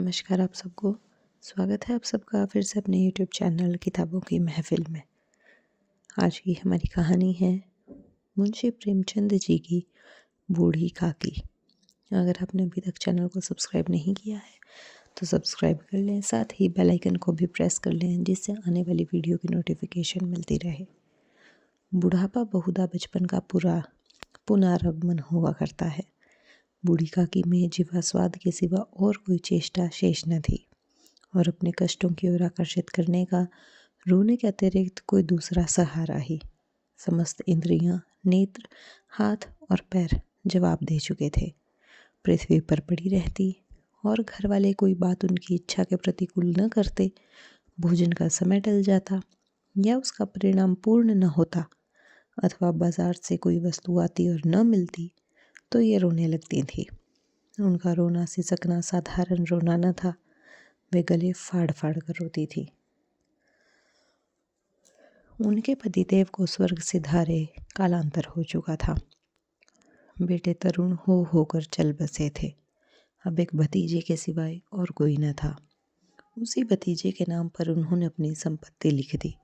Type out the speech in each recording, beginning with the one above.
नमस्कार आप सबको। स्वागत है आप सबका फिर से अपने यूट्यूब चैनल किताबों की महफ़िल में। आज की हमारी कहानी है मुंशी प्रेमचंद जी की बूढ़ी काकी। अगर आपने अभी तक चैनल को सब्सक्राइब नहीं किया है तो सब्सक्राइब कर लें, साथ ही बेल आइकन को भी प्रेस कर लें जिससे आने वाली वीडियो की नोटिफिकेशन मिलती रहे। बुढ़ापा बहुधा बचपन का पूरा पुनरागमन हुआ करता है। बूढ़ी काकी में जीवा स्वाद के सिवा और कोई चेष्टा शेष न थी और अपने कष्टों की ओर आकर्षित करने का रोने के अतिरिक्त कोई दूसरा सहारा ही। समस्त इंद्रियां, नेत्र, हाथ और पैर जवाब दे चुके थे। पृथ्वी पर पड़ी रहती और घर वाले कोई बात उनकी इच्छा के प्रतिकूल न करते, भोजन का समय टल जाता या उसका परिणाम पूर्ण न होता, अथवा बाजार से कोई वस्तु आती और न मिलती तो ये रोने लगती थी। उनका रोना सिसकना साधारण रोना न था, वे गले फाड़ फाड़ कर रोती थी। उनके पतिदेव को स्वर्ग से धारे कालांतर हो चुका था। बेटे तरुण हो होकर चल बसे थे। अब एक भतीजे के सिवाय और कोई न था। उसी भतीजे के नाम पर उन्होंने अपनी संपत्ति लिख दी।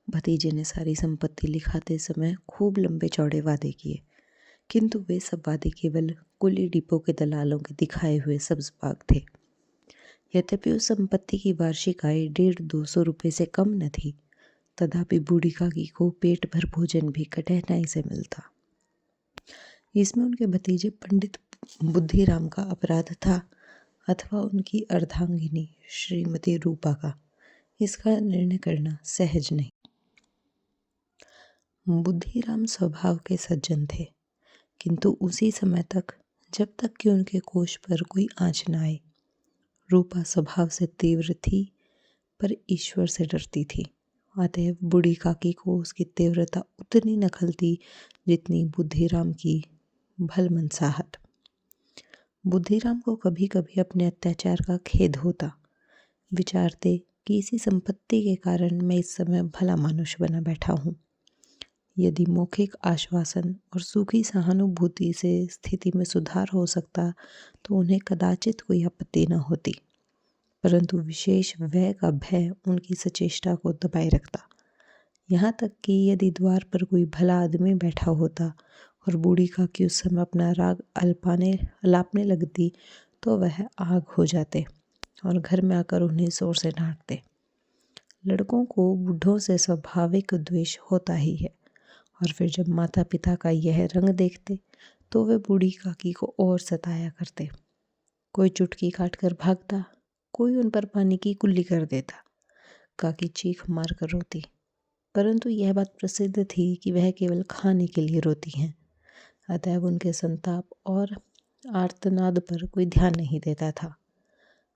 भतीजे ने सारी संपत्ति लिखाते समय खूब लंबे चौड़े वादे किए, किंतु वे सब वादे केवल कुली डिपो के दलालों के दिखाए हुए सब्ज बाग थे। यद्यपि उस संपत्ति की वार्षिक आय 150-200 रुपये से कम न थी, तथापि बूढ़ी काकी को पेट भर भोजन भी कठिनाई से मिलता। इसमें उनके भतीजे पंडित बुद्धिराम का अपराध था अथवा उनकी अर्धांगिनी श्रीमती रूपा का, इसका निर्णय करना सहज नहीं। बुद्धिराम स्वभाव के सज्जन थे, किंतु उसी समय तक जब तक कि उनके कोष पर कोई आँच न आए। रूपा स्वभाव से तीव्र थी पर ईश्वर से डरती थी, अतएव बूढ़ी काकी को उसकी तीव्रता उतनी न खलती जितनी बुद्धिराम की भलमनसाहट। बुद्धिराम को कभी कभी अपने अत्याचार का खेद होता। विचारते कि इसी संपत्ति के कारण मैं इस समय भला मानुष बना बैठा हूँ। यदि मौखिक आश्वासन और सूखी सहानुभूति से स्थिति में सुधार हो सकता तो उन्हें कदाचित कोई आपत्ति न होती, परंतु विशेष व्यय का भय उनकी सचेष्टा को दबाए रखता। यहाँ तक कि यदि द्वार पर कोई भला आदमी बैठा होता और बूढ़ी काकी उस समय अपना राग अलापने लगती तो वह आग हो जाते और घर में आकर उन्हें जोर से डांटते। लड़कों को बूढ़ों से स्वाभाविक द्वेष होता ही है, और फिर जब माता पिता का यह रंग देखते तो वे बूढ़ी काकी को और सताया करते। कोई चुटकी काट कर भागता, कोई उन पर पानी की कुल्ली कर देता। काकी चीख मार कर रोती, परंतु यह बात प्रसिद्ध थी कि वह केवल खाने के लिए रोती हैं, अतएव उनके संताप और आर्तनाद पर कोई ध्यान नहीं देता था।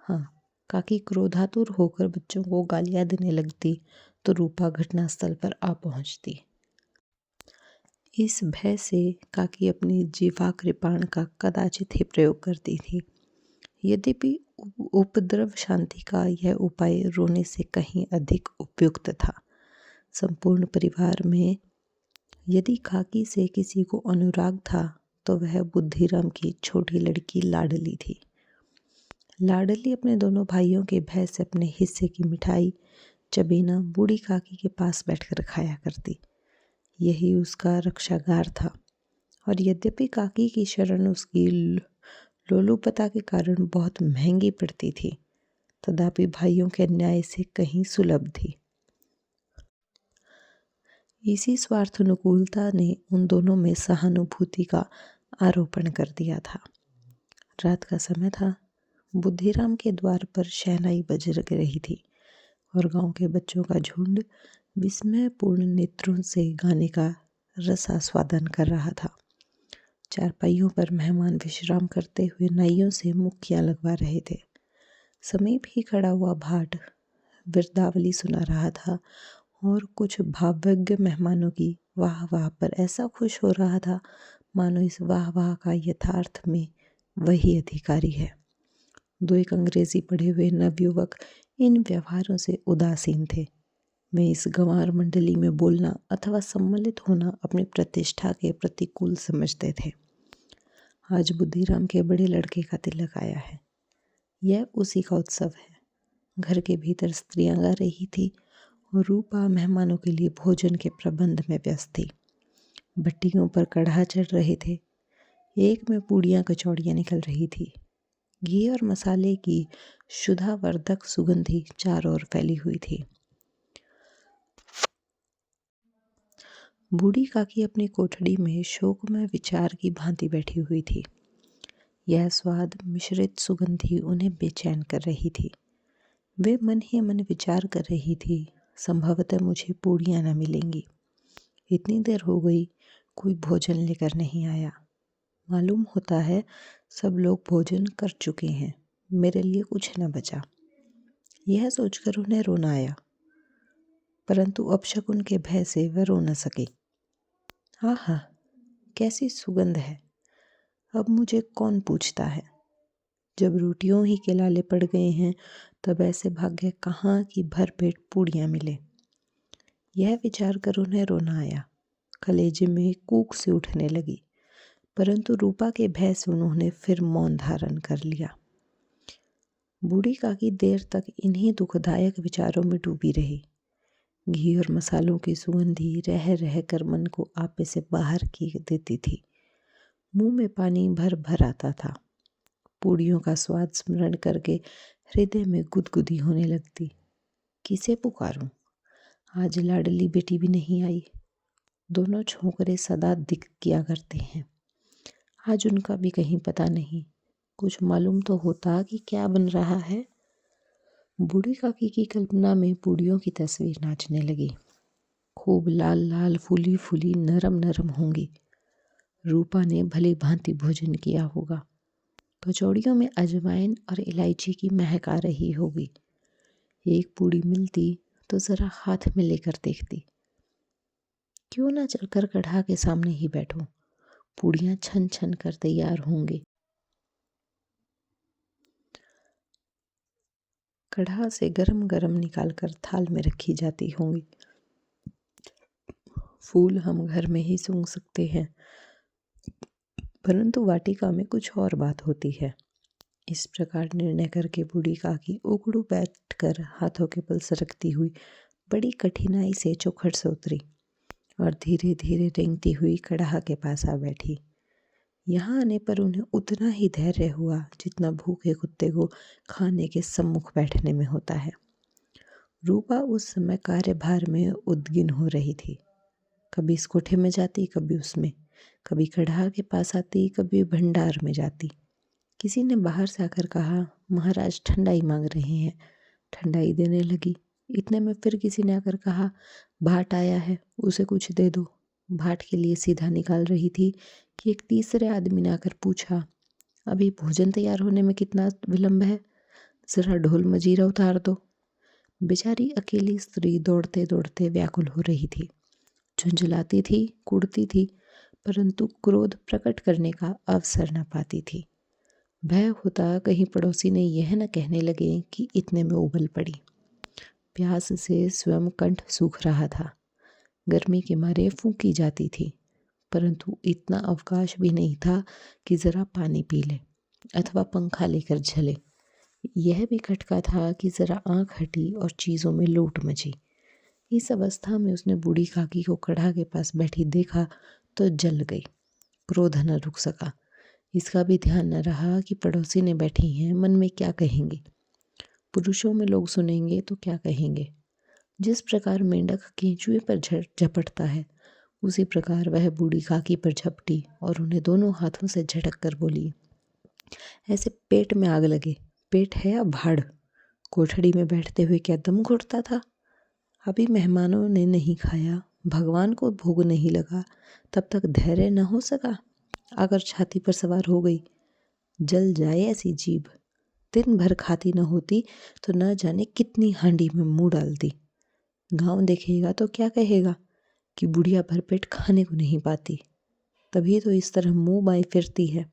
हाँ, काकी क्रोधातुर होकर बच्चों को गालियाँ देने लगती तो रूपा घटनास्थल पर आ पहुँचती। इस भय से काकी अपनी जीवा कृपाण का कदाचित ही प्रयोग करती थी। यद्यपि उपद्रव शांति का यह उपाय रोने से कहीं अधिक उपयुक्त था। संपूर्ण परिवार में यदि काकी से किसी को अनुराग था तो वह बुद्धिराम की छोटी लड़की लाडली थी। लाडली अपने दोनों भाइयों के भय से अपने हिस्से की मिठाई चबेना बूढ़ी काकी के पास बैठकर खाया करती। यही उसका रक्षागार था, और यद्यपि काकी की शरण उसकी लोलुपता के कारण बहुत महंगी पड़ती थी, तथापि भाइयों के अन्याय से कहीं सुलभ थी। इसी स्वार्थानुकूलता ने उन दोनों में सहानुभूति का आरोपण कर दिया था। रात का समय था। बुद्धिराम के द्वार पर शहनाई बज रही थी और गांव के बच्चों का झुंड विस्मयपूर्ण नेत्रों से गाने का रसास्वादन कर रहा था। चारपाइयों पर मेहमान विश्राम करते हुए नाइयों से मुक्कियाँ लगवा रहे थे। समीप ही खड़ा हुआ भाट बिरदावली सुना रहा था और कुछ भावज्ञ मेहमानों की वाह वाह पर ऐसा खुश हो रहा था मानो इस वाह वाह का यथार्थ में वही अधिकारी है। दो एक अंग्रेजी पढ़े हुए नवयुवक इन व्यवहारों से उदासीन थे। वे इस गंवार मंडली में बोलना अथवा सम्मिलित होना अपनी प्रतिष्ठा के प्रतिकूल समझते थे। आज बुद्धिराम के बड़े लड़के का तिलक आया है। यह उसी का उत्सव है। घर के भीतर स्त्रियां गा रही थी और रूपा मेहमानों के लिए भोजन के प्रबंध में व्यस्त थी। भट्टियों पर कढ़ा चढ़ रहे थे। एक में पूड़ियाँ कचौड़ियाँ निकल रही थी। घी और मसाले की शुद्धावर्धक सुगंधी चारों ओर फैली हुई थी। बूढ़ी काकी अपनी कोठड़ी में शोकमय विचार की भांति बैठी हुई थी। यह स्वाद मिश्रित सुगंधी उन्हें बेचैन कर रही थी। वे मन ही मन विचार कर रही थी, संभवतः मुझे पूड़ियाँ न मिलेंगी। इतनी देर हो गई, कोई भोजन लेकर नहीं आया। मालूम होता है सब लोग भोजन कर चुके हैं, मेरे लिए कुछ न बचा। यह सोचकर उन्हें रोना आया, परंतु अपशकुन के भय से वह रो न सके। आहा, कैसी सुगंध है! अब मुझे कौन पूछता है। जब रोटियों ही के लाले पड़ गए हैं, तब ऐसे भाग्य कहाँ कि भरपेट पूड़ियाँ मिले। यह विचार कर उन्हें रोना आया। कलेजे में कूक सी उठने लगी, परंतु रूपा के भय से उन्होंने फिर मौन धारण कर लिया। बूढ़ी काकी देर तक इन्हीं दुखदायक विचारों में डूबी रही। घी और मसालों की सुगंधी रह रह कर मन को आपे से बाहर की देती थी। मुंह में पानी भर भर आता था। पूड़ियों का स्वाद स्मरण करके हृदय में गुदगुदी होने लगती। किसे पुकारूं? आज लाडली बेटी भी नहीं आई। दोनों छोकरे सदा दिख किया करते हैं। आज उनका भी कहीं पता नहीं। कुछ मालूम तो होता कि क्या बन रहा है। बूढ़ी काकी की कल्पना में पूड़ियों की तस्वीर नाचने लगी। खूब लाल लाल फूली फूली नरम नरम होंगी। रूपा ने भली भांति भोजन किया होगा। कचौड़ियों में अजवाइन और इलायची की महक आ रही होगी। एक पूड़ी मिलती तो जरा हाथ में लेकर देखती। क्यों ना चलकर कढ़ा के सामने ही बैठूं। पूड़ियाँ छन छन कर तैयार होंगी। कढ़ा से गरम गरम निकालकर थाल में रखी जाती होंगी। फूल हम घर में ही सूंघ सकते हैं, परंतु वाटिका में कुछ और बात होती है। इस प्रकार निर्णय करके बूढ़ी काकी उकड़ू बैठकर हाथों के बल सरकती हुई बड़ी कठिनाई से चौखट से उतरी और धीरे धीरे रेंगती हुई कढ़ा के पास आ बैठी। यहाँ आने पर उन्हें उतना ही धैर्य हुआ जितना भूखे कुत्ते को खाने के सम्मुख बैठने में होता है। रूपा उस समय कार्यभार में उद्विग्न हो रही थी। कभी इस कोठे में जाती, कभी उसमें, कभी कढ़ा के पास आती, कभी भंडार में जाती। किसी ने बाहर से आकर कहा, महाराज ठंडाई मांग रहे हैं। ठंडाई देने लगी। इतने में फिर किसी ने आकर कहा, भाट आया है, उसे कुछ दे दो। भाट के लिए सीधा निकाल रही थी कि एक तीसरे आदमी ने आकर पूछा, अभी भोजन तैयार होने में कितना विलंब है, जरा ढोल मजीरा उतार दो। बेचारी अकेली स्त्री दौड़ते दौड़ते व्याकुल हो रही थी। झुंझलाती थी, कुड़ती थी, परंतु क्रोध प्रकट करने का अवसर न पाती थी। भय होता कहीं पड़ोसी ने यह न कहने लगे कि इतने में उबल पड़ी। प्यास से स्वयं कंठ सूख रहा था। गर्मी के मारे फूंकी जाती थी, परंतु इतना अवकाश भी नहीं था कि जरा पानी पी ले अथवा पंखा लेकर झले। यह भी खटका था कि जरा आंख हटी और चीज़ों में लोट मची। इस अवस्था में उसने बूढ़ी काकी को कढ़ा के पास बैठी देखा तो जल गई। क्रोध न रुक सका। इसका भी ध्यान न रहा कि पड़ोसी ने बैठी हैं, मन में क्या कहेंगे। पुरुषों में लोग सुनेंगे तो क्या कहेंगे। जिस प्रकार मेंढक केंचुए पर झपटता है, उसी प्रकार वह बूढ़ी काकी पर झपटी और उन्हें दोनों हाथों से झटक कर बोली, ऐसे पेट में आग लगे। पेट है या भाड़? कोठड़ी में बैठते हुए क्या दम घुटता था? अभी मेहमानों ने नहीं खाया, भगवान को भोग नहीं लगा, तब तक धैर्य न हो सका। अगर छाती पर सवार हो गई, जल जाए ऐसी जीभ। दिन भर खाती न होती तो न जाने कितनी हांडी में मुंह डालती। गांव देखेगा तो क्या कहेगा कि बुढ़िया भरपेट खाने को नहीं पाती। तभी तो इस तरह मुंह बाएं फिरती है।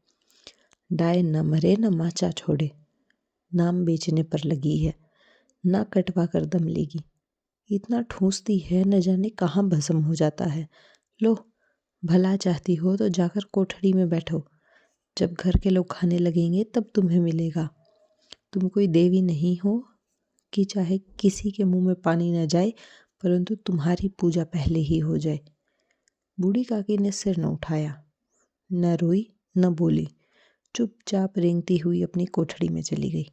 डाय न मरे न माचा छोड़े। नाम बेचने पर लगी है, ना कटवा कर दम लेगी। इतना ठूंसती है, न जाने कहाँ भस्म हो जाता है। लो, भला चाहती हो तो जाकर कोठड़ी में बैठो। जब घर के लोग खाने लगेंगे तब तुम्हें मिलेगा। तुम कोई देवी नहीं हो कि चाहे किसी के मुंह में पानी न जाए परंतु तुम्हारी पूजा पहले ही हो जाए। बूढ़ी काकी ने सिर न उठाया, न रोई न बोली, चुपचाप रेंगती हुई अपनी कोठड़ी में चली गई।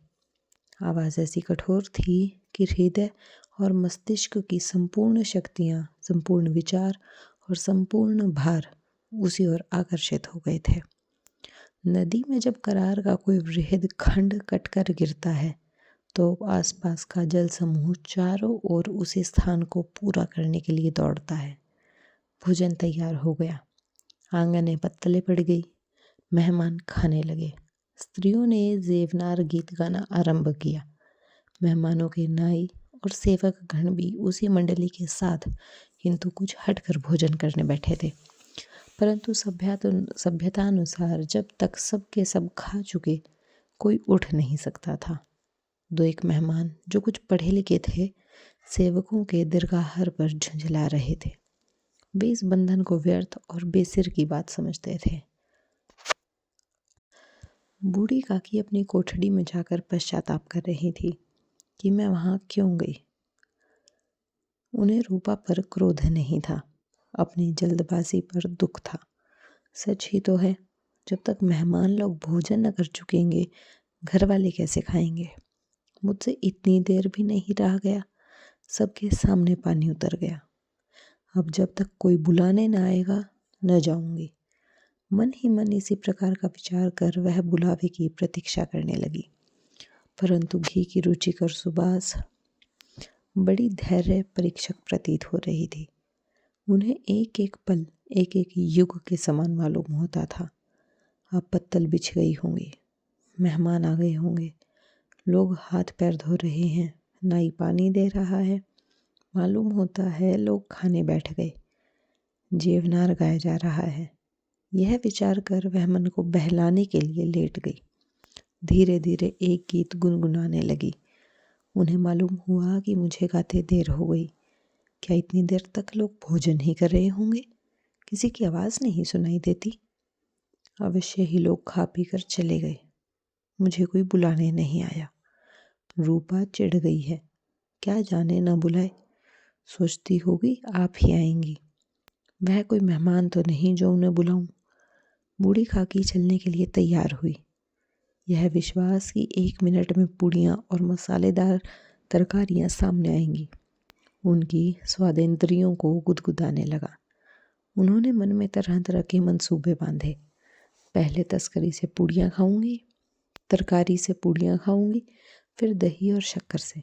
आवाज़ ऐसी कठोर थी कि हृदय और मस्तिष्क की संपूर्ण शक्तियाँ, संपूर्ण विचार और संपूर्ण भार उसी ओर आकर्षित हो गए थे। नदी में जब करार का कोई वृहद खंड कटकर गिरता है तो आसपास का जल समूह चारों ओर उसी स्थान को पूरा करने के लिए दौड़ता है। भोजन तैयार हो गया, आंगन पत्तले पड़ गई, मेहमान खाने लगे। स्त्रियों ने जेवनार गीत गाना आरंभ किया। मेहमानों के नाई और सेवक गण भी उसी मंडली के साथ किंतु कुछ हटकर भोजन करने बैठे थे। परंतु सभ्यतानुसार जब तक सब के सब खा चुके कोई उठ नहीं सकता था। दो एक मेहमान जो कुछ पढ़े लिखे थे सेवकों के दीर्घाहार पर झुंझला रहे थे। वे इस बंधन को व्यर्थ और बेसिर की बात समझते थे। बूढ़ी काकी अपनी कोठड़ी में जाकर पश्चाताप कर रही थी कि मैं वहाँ क्यों गई। उन्हें रूपा पर क्रोध नहीं था, अपनी जल्दबाजी पर दुख था। सच ही तो है, जब तक मेहमान लोग भोजन न कर चुकेंगे घर वाले कैसे खाएंगे। मुझसे इतनी देर भी नहीं रहा गया, सबके सामने पानी उतर गया। अब जब तक कोई बुलाने न आएगा न जाऊंगी। मन ही मन इसी प्रकार का विचार कर वह बुलावे की प्रतीक्षा करने लगी। परंतु घी की रुचिकर सुबास बड़ी धैर्य परीक्षक प्रतीत हो रही थी। उन्हें एक एक पल एक एक युग के समान मालूम होता था। अब पत्तल बिछ गई होंगी, मेहमान आ गए होंगे, लोग हाथ पैर धो रहे हैं, नाई पानी दे रहा है, मालूम होता है लोग खाने बैठ गए, जेवनार गाया जा रहा है। यह विचार कर वह मन को बहलाने के लिए लेट गई। धीरे धीरे एक गीत गुनगुनाने लगी। उन्हें मालूम हुआ कि मुझे गाते देर हो गई। क्या इतनी देर तक लोग भोजन ही कर रहे होंगे? किसी की आवाज़ नहीं सुनाई देती। अवश्य ही लोग खा पी कर चले गए, मुझे कोई बुलाने नहीं आया। रूपा चिढ़ गई है, क्या जाने न बुलाए, सोचती होगी आप ही आएंगी। वह कोई मेहमान तो नहीं जो उन्हें बुलाऊं। बूढ़ी काकी चलने के लिए तैयार हुई, यह विश्वास कि 1 मिनट में पूड़ियाँ और मसालेदार तरकारियाँ सामने आएंगी उनकी स्वादेंद्रियों को गुदगुदाने लगा। उन्होंने मन में तरह तरह के मंसूबे बांधे। पहले तस्करी से पूड़ियाँ खाऊंगी, तरकारी से पूड़ियाँ खाऊंगी, फिर दही और शक्कर से।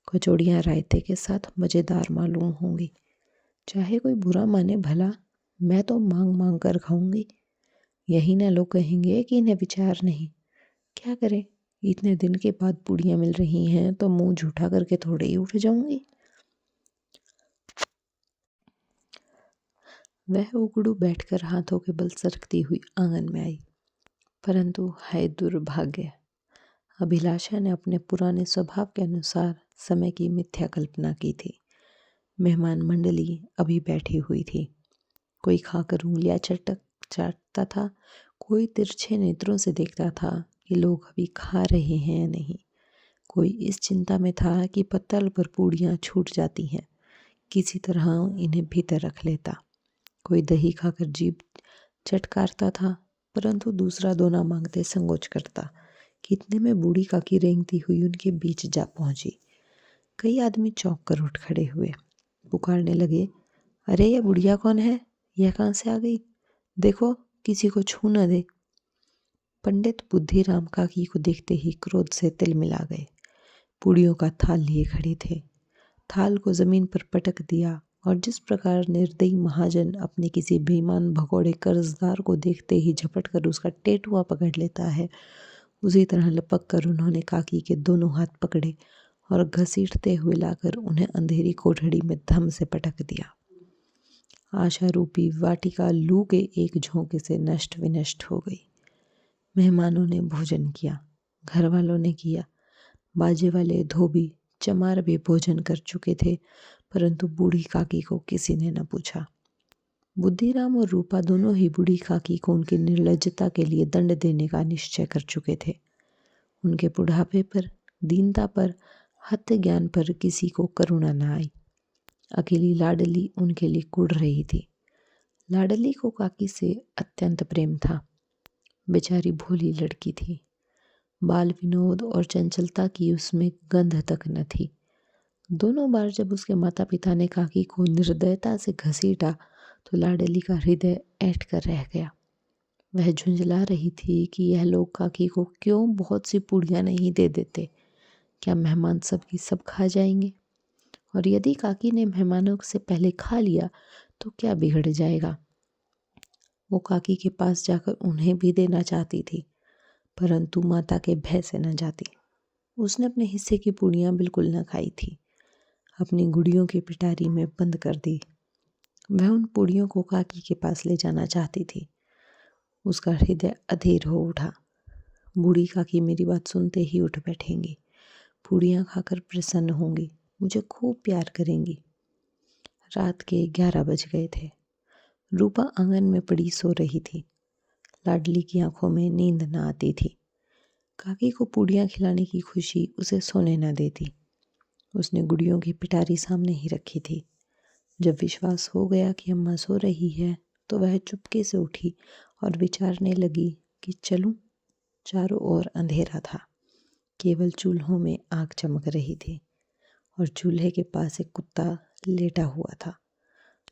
कचौड़ियाँ रायते के साथ मज़ेदार मालूम होंगी। चाहे कोई बुरा माने भला, मैं तो मांग मांग कर खाऊंगी। यही ना लोग कहेंगे कि इन्हें विचार नहीं। क्या करें, इतने दिन के बाद पूड़ियाँ मिल रही हैं तो मुंह झूठा करके थोड़े ही उठ जाऊंगी। वह उगड़ू बैठकर हाथों के बल सरकती हुई आंगन में आई। परंतु हाय दुर्भाग्य, अभिलाषा ने अपने पुराने स्वभाव के अनुसार समय की मिथ्या कल्पना की थी। मेहमान मंडली अभी बैठी हुई थी। कोई खाकर उंगलियां चाटता था, कोई तिरछे नेत्रों से देखता था कि लोग अभी खा रहे हैं या नहीं। कोई इस चिंता में था कि पत्तल पर पूड़ियाँ छूट जाती हैं, किसी तरह इन्हें भीतर रख लेता। कोई दही खाकर जीभ चटकारता था, परंतु दूसरा दोना मांगते संकोच करता। कितने में बूढ़ी काकी रेंगती हुई उनके बीच जा पहुंची। कई आदमी चौंक कर उठ खड़े हुए, पुकारने लगे, अरे यह बुढ़िया कौन है? यह कहाँ से आ गई? देखो किसी को छू न दे। पंडित बुद्धिराम काकी को देखते ही क्रोध से तिलमिला गए। पूड़ियों का थाल लिए खड़े थे। थाल को जमीन पर पटक दिया और जिस प्रकार निर्दयी महाजन अपने किसी बेईमान भगोड़े कर्जदार को देखते ही झपट कर उसका टेटुआ पकड़ लेता है, उसी तरह लपक कर उन्होंने काकी के दोनों हाथ पकड़े और घसीटते हुए लाकर उन्हें अंधेरी कोठड़ी में धम से पटक दिया। आशा रूपी वाटिका लू के एक झोंके से नष्ट विनष्ट हो गई। मेहमानों ने भोजन किया, घर वालों ने किया, बाजे वाले धोबी चमार भी भोजन कर चुके थे, परंतु बूढ़ी काकी को किसी ने न पूछा। बुद्धिराम और रूपा दोनों ही बूढ़ी काकी को उनकी निर्लज्जता के लिए दंड देने का निश्चय कर चुके थे। उनके बुढ़ापे पर, दीनता पर, हत्या ज्ञान पर किसी को करुणा न आई। अकेली लाडली उनके लिए कुढ़ रही थी। लाडली को काकी से अत्यंत प्रेम था। बेचारी भोली लड़की थी। बाल विनोद और चंचलता की उसमें गंध तक न थी। दोनों बार जब उसके माता पिता ने काकी को निर्दयता से घसीटा तो लाडली का हृदय ऐंठ कर रह गया। वह झुंझला रही थी कि यह लोग काकी को क्यों बहुत सी पूड़ियाँ नहीं दे देते। क्या मेहमान सब की सब खा जाएंगे? और यदि काकी ने मेहमानों से पहले खा लिया तो क्या बिगड़ जाएगा? वो काकी के पास जाकर उन्हें भी देना चाहती थी, परंतु माता के भय से न जाती। उसने अपने हिस्से की पूड़ियाँ बिल्कुल न खाई थी। अपनी गुड़ियों की पिटारी में बंद कर दी। वह उन पूड़ियों को काकी के पास ले जाना चाहती थी। उसका हृदय अधीर हो उठा। बूढ़ी काकी मेरी बात सुनते ही उठ बैठेंगी, पूड़ियाँ खाकर प्रसन्न होंगी, मुझे खूब प्यार करेंगी। रात के 11 बज गए थे। रूपा आंगन में पड़ी सो रही थी। लाडली की आंखों में नींद न आती थी। काकी को पूड़ियाँ खिलाने की खुशी उसे सोने न देती। उसने गुड़ियों की पिटारी सामने ही रखी थी। जब विश्वास हो गया कि अम्मा सो रही है तो वह चुपके से उठी और विचारने लगी कि चलूं। चारों ओर अंधेरा था। केवल चूल्हों में आग चमक रही थी और चूल्हे के पास एक कुत्ता लेटा हुआ था।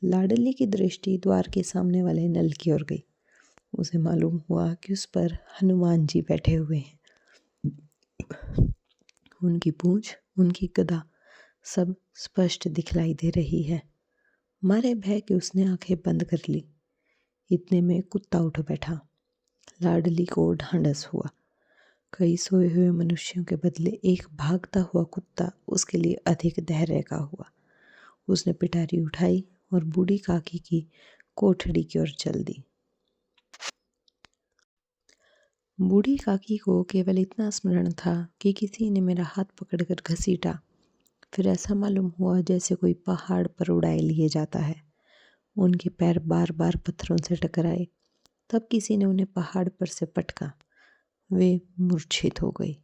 लाडली की दृष्टि द्वार के सामने वाले नल की ओर गई। उसे मालूम हुआ कि उस पर हनुमान जी बैठे हुए हैं। उनकी पूंछ, उनकी गदा सब स्पष्ट दिखलाई दे रही है। मारे भय के उसने आंखें बंद कर ली। इतने में कुत्ता उठ बैठा। लाडली को ढांढस हुआ। कई सोए हुए मनुष्यों के बदले एक भागता हुआ कुत्ता उसके लिए अधिक धैर्य का हुआ। उसने पिटारी उठाई और बूढ़ी काकी की कोठड़ी की ओर चल दी। बूढ़ी काकी को केवल इतना स्मरण था कि किसी ने मेरा हाथ पकड़कर घसीटा। फिर ऐसा मालूम हुआ जैसे कोई पहाड़ पर उड़ाए लिए जाता है। उनके पैर बार बार पत्थरों से टकराए। तब किसी ने उन्हें पहाड़ पर से पटका। वे मूर्छित हो गई।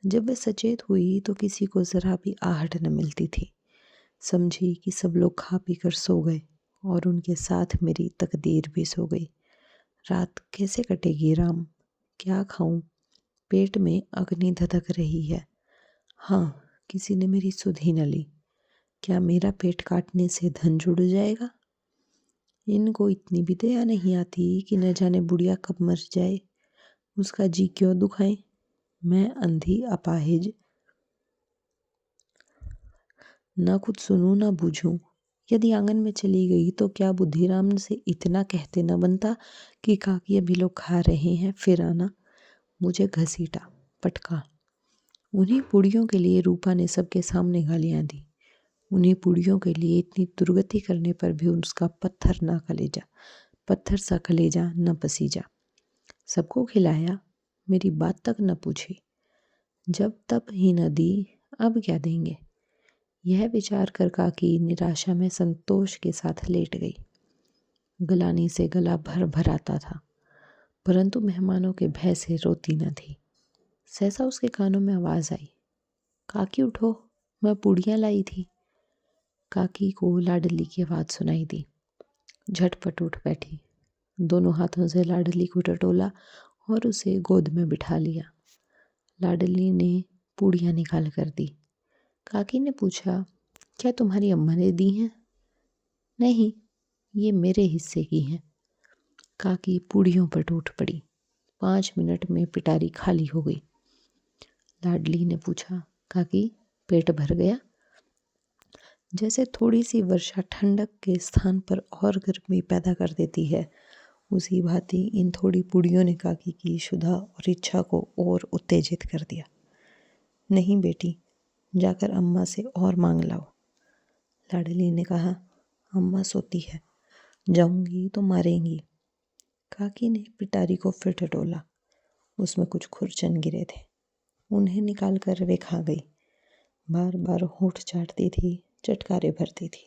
जब वे सचेत हुई तो किसी को जरा भी आहट न मिलती थी। समझी कि सब लोग खा पी कर सो गए और उनके साथ मेरी तकदीर भी सो गई। रात कैसे कटेगी राम? क्या खाऊं? पेट में अग्नि धधक रही है। हाँ, किसी ने मेरी सुध ही न ली। क्या मेरा पेट काटने से धन जुड़ जाएगा? इनको इतनी भी दया नहीं आती कि न जाने बुढ़िया कब मर जाए। उसका जी क्यों दुखाएं? मैं अंधी अपाहिज, न कुछ सुनूं न बूझूं। यदि आंगन में चली गई तो क्या बुद्धिराम से इतना कहते न बनता कि काकी अभी लोग खा रहे हैं, फिर आना। मुझे घसीटा, पटका। उन्हीं पूड़ियों के लिए रूपा ने सबके सामने गालियां दी। उन्हीं पूड़ियों के लिए इतनी दुर्गति करने पर भी उसका पत्थर सा कलेजा न पसीजा। सबको खिलाया, मेरी बात तक न पूछी। जब तब ही न दी, अब क्या देंगे? यह विचार कर काकी निराशा में संतोष के साथ लेट गई। गलानी से गला भर भर आता था, परंतु मेहमानों के भय से रोती न थी। सहसा उसके कानों में आवाज आई, काकी उठो, मैं पूड़ियाँ लाई थी। काकी को लाडली की आवाज़ सुनाई दी। झटपट उठ बैठी। दोनों हाथों से लाडली को टटोला और उसे गोद में बिठा लिया। लाडली ने पूड़ियाँ निकाल कर दी। काकी ने पूछा, क्या तुम्हारी अम्मा ने दी हैं? नहीं, ये मेरे हिस्से की हैं। काकी पूड़ियों पर टूट पड़ी। 5 मिनट में पिटारी खाली हो गई। लाडली ने पूछा, काकी पेट भर गया? जैसे थोड़ी सी वर्षा ठंडक के स्थान पर और गर्मी पैदा कर देती है, उसी भांति इन थोड़ी पूड़ियों ने काकी की क्षुधा और इच्छा को और उत्तेजित कर दिया। नहीं बेटी, जाकर अम्मा से और मांग लाओ। लाडली ने कहा, अम्मा सोती है, जाऊंगी तो मारेंगी। काकी ने पिटारी को फिर टटोला। उसमें कुछ खुरचन गिरे थे। उन्हें निकाल कर वे खा गई। बार बार होंठ चाटती थी, चटकारे भरती थी।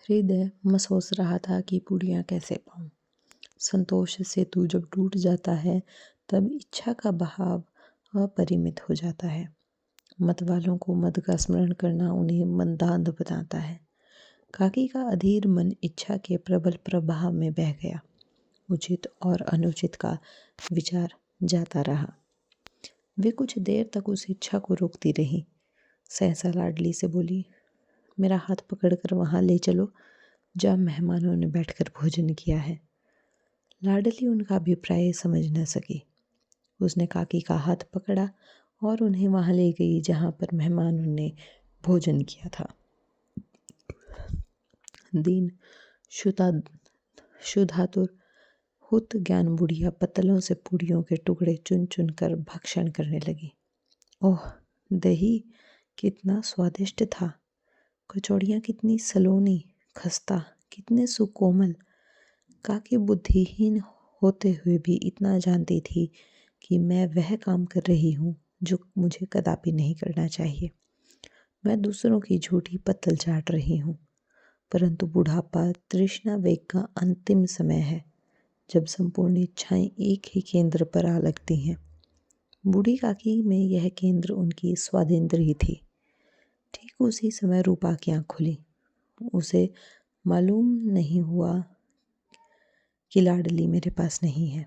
हृदय महसूस रहा था कि पूड़ियाँ कैसे पाऊं। संतोष सेतु जब टूट जाता है तब इच्छा का बहाव अपरिमित हो जाता है। मत वालों को मद का स्मरण करना उन्हें मंदांध बनाता है। काकी का अधीर मन इच्छा के प्रबल प्रभाव में बह गया। उचित और अनुचित का विचार जाता रहा। वे कुछ देर तक उस इच्छा को रोकती रही। सहसा लाडली से बोली, मेरा हाथ पकड़कर वहाँ ले चलो जहाँ मेहमानों ने बैठकर भोजन किया है। लाडली उनका अभिप्राय समझ न सकी। उसने काकी का हाथ पकड़ा और उन्हें वहाँ ले गई जहाँ पर मेहमानों ने भोजन किया था। दीन शुधातुर हुत ज्ञान बुढ़िया पत्तलों से पूड़ियों के टुकड़े चुन चुन कर भक्षण करने लगी। ओह, दही कितना स्वादिष्ट था, कचौड़ियाँ कितनी सलोनी, खस्ता कितने सुकोमल। काकी बुद्धिहीन होते हुए भी इतना जानती थी कि मैं वह काम कर रही हूँ जो मुझे कदापि नहीं करना चाहिए। मैं दूसरों की झूठी पत्तल चाट रही हूँ। परंतु बुढ़ापा तृष्णा वेग का अंतिम समय है, जब संपूर्ण इच्छाएं एक ही केंद्र पर आ लगती हैं। बूढ़ी काकी में यह केंद्र उनकी स्वादेंद्रिय थी। ठीक उसी समय रूपा की आँख खुली। उसे मालूम नहीं हुआ कि लाडली मेरे पास नहीं है।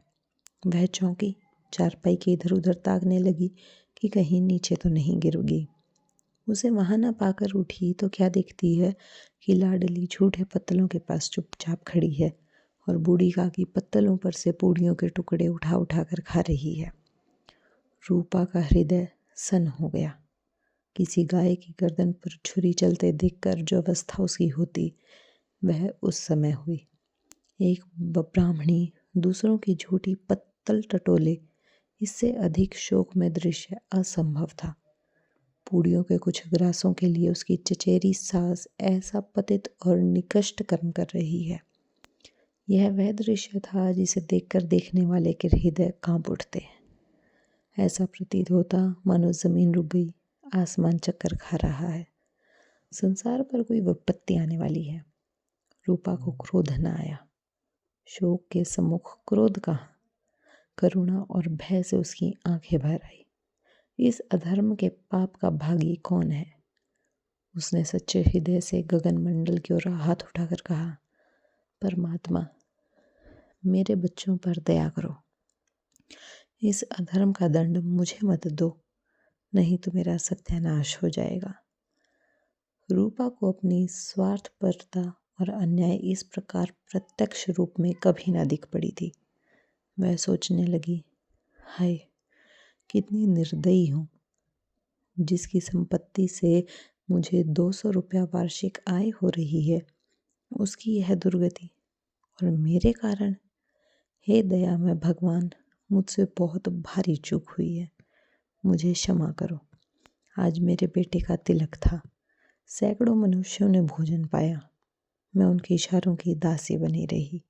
वह चौंकी, चारपाई के इधर उधर ताकने लगी कि कहीं नीचे तो नहीं गिर गई। उसे वहाँ न पाकर उठी तो क्या देखती है कि लाडली झूठे पत्तलों के पास चुपचाप खड़ी है और बूढ़ी काकी पत्तलों पर से पूड़ियों के टुकड़े उठा उठा कर खा रही है। रूपा का हृदय सन हो गया। किसी गाय की गर्दन पर छुरी चलते देखकर जो अवस्था उसकी होती, वह उस समय हुई। एक ब्राह्मणी दूसरों की झूठी पत्तल टटोले, इससे अधिक शोक में दृश्य असंभव था। पूड़ियों के कुछ ग्रासों के लिए उसकी चचेरी सास ऐसा पतित और निकृष्ट कर्म कर रही है। यह वह दृश्य था जिसे देखकर देखने वाले के हृदय कांप उठते हैं। ऐसा प्रतीत होता मानो जमीन रुक गई, आसमान चक्कर खा रहा है, संसार पर कोई विपत्ति आने वाली है। रूपा को क्रोध न आया। शोक के सम्मुख क्रोध कहाँ, करुणा और भय से उसकी आंखें भर आई। इस अधर्म के पाप का भागी कौन है? उसने सच्चे हृदय से गगन मंडल की ओर हाथ उठाकर कहा, परमात्मा, मेरे बच्चों पर दया करो। इस अधर्म का दंड मुझे मत दो, नहीं तो मेरा सत्यानाश हो जाएगा। रूपा को अपनी स्वार्थपरता और अन्याय इस प्रकार प्रत्यक्ष रूप में कभी न दिख पड़ी थी। वह सोचने लगी, हाय, कितनी निर्दयी हूँ। जिसकी संपत्ति से मुझे 200 रुपया वार्षिक आय हो रही है, उसकी यह दुर्गति, और मेरे कारण। हे दया में भगवान, मुझसे बहुत भारी चूक हुई है, मुझे क्षमा करो। आज मेरे बेटे का तिलक था, सैकड़ों मनुष्यों ने भोजन पाया, मैं उनके इशारों की दासी बनी रही,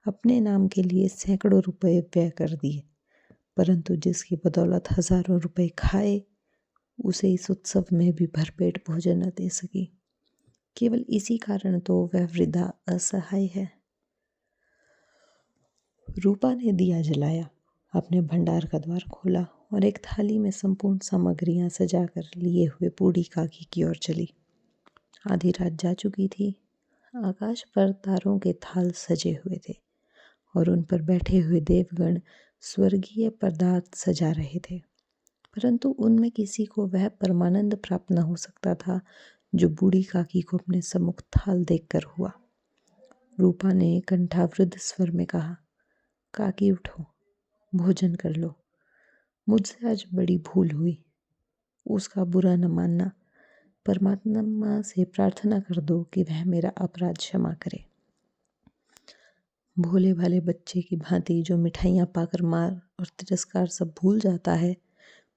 अपने नाम के लिए सैकड़ों रुपए व्यय कर दिए, परंतु जिसकी बदौलत हजारों रुपए खाए, उसे इस उत्सव में भी भरपेट भोजन न दे सकी। केवल इसी कारण तो वह वृद्धा असहाय है। रूपा ने दिया जलाया, अपने भंडार का द्वार खोला और एक थाली में संपूर्ण सामग्रियां सजाकर लिए हुए बूढ़ी काकी की ओर चली। आधी रात जा चुकी थी। आकाश पर तारों के थाल सजे हुए थे और उन पर बैठे हुए देवगण स्वर्गीय पदार्थ सजा रहे थे, परंतु उनमें किसी को वह परमानंद प्राप्त न हो सकता था जो बूढ़ी काकी को अपने सम्मुख थाल देखकर हुआ। रूपा ने कंठावृद्ध स्वर में कहा, काकी उठो, भोजन कर लो। मुझसे आज बड़ी भूल हुई, उसका बुरा न मानना। परमात्मा से प्रार्थना कर दो कि वह मेरा अपराध क्षमा करे। भोले भाले बच्चे की भांति जो मिठाइयाँ पाकर मार और तिरस्कार सब भूल जाता है,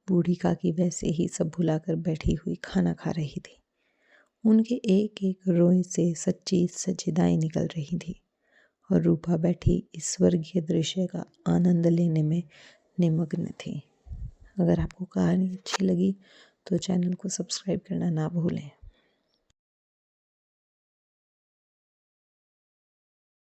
बूढ़ी काकी वैसे ही सब भुलाकर बैठी हुई खाना खा रही थी। उनके एक एक रोए से सच्ची सच्चिदाएं निकल रही थी और रूपा बैठी इस स्वर्गीय दृश्य का आनंद लेने में निमग्न थी। अगर आपको कहानी अच्छी लगी तो चैनल को सब्सक्राइब करना ना भूलें।